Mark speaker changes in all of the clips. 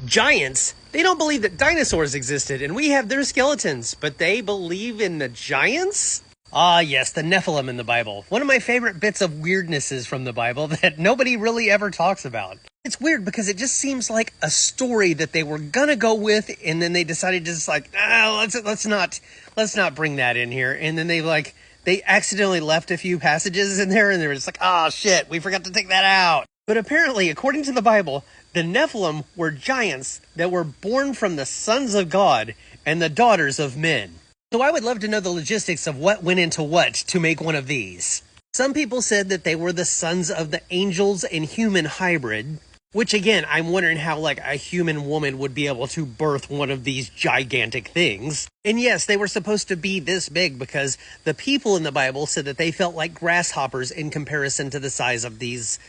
Speaker 1: Giants? They don't believe that dinosaurs existed and we have their skeletons, but they believe in the giants? Ah, yes, the Nephilim in the Bible. One of my favorite bits of weirdnesses from the Bible that nobody really ever talks about. It's weird because it just seems like a story that they were gonna go with, and then they decided to just like, let's not bring that in here. And then they accidentally left a few passages in there, and they were just like, oh shit, we forgot to take that out. But apparently, according to the Bible, the Nephilim were giants that were born from the sons of God and the daughters of men. So I would love to know the logistics of what went into what to make one of these. Some people said that they were the sons of the angels and human hybrid, which again, I'm wondering how like a human woman would be able to birth one of these gigantic things. And yes, they were supposed to be this big because the people in the Bible said that they felt like grasshoppers in comparison to the size of these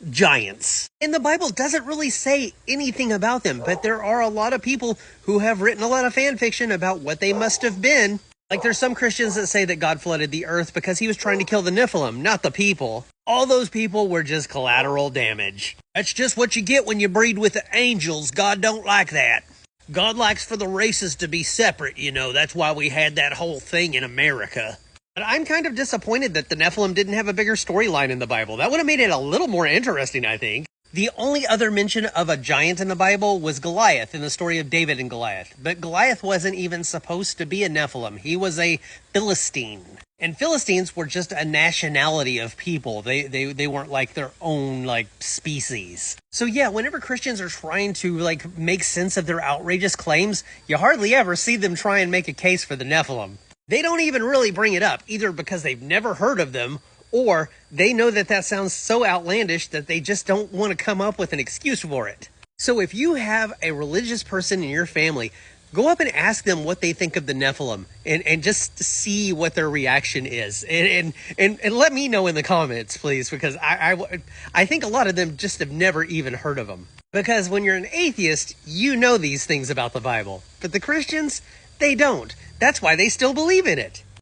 Speaker 1: giants. And the Bible doesn't really say anything about them, but there are a lot of people who have written a lot of fan fiction about what they must have been. Like there's some Christians that say that God flooded the earth because he was trying to kill the Nephilim, not the people. All those people were just collateral damage. That's just what you get when you breed with the angels. God don't like that. God likes for the races to be separate, you know. That's why we had that whole thing in America. But I'm kind of disappointed that the Nephilim didn't have a bigger storyline in the Bible. That would have made it a little more interesting, I think. The only other mention of a giant in the Bible was Goliath in the story of David and Goliath. But Goliath wasn't even supposed to be a Nephilim. He was a Philistine. And Philistines were just a nationality of people. They weren't like their own like species. So yeah, whenever Christians are trying to like make sense of their outrageous claims, you hardly ever see them try and make a case for the Nephilim. They don't even really bring it up, either because they've never heard of them, or they know that that sounds so outlandish that they just don't want to come up with an excuse for it. So if you have a religious person in your family, go up and ask them what they think of the Nephilim and just see what their reaction is. And let me know in the comments, please, because I think a lot of them just have never even heard of them. Because when you're an atheist, you know these things about the Bible. But the Christians, they don't. That's why they still believe in it.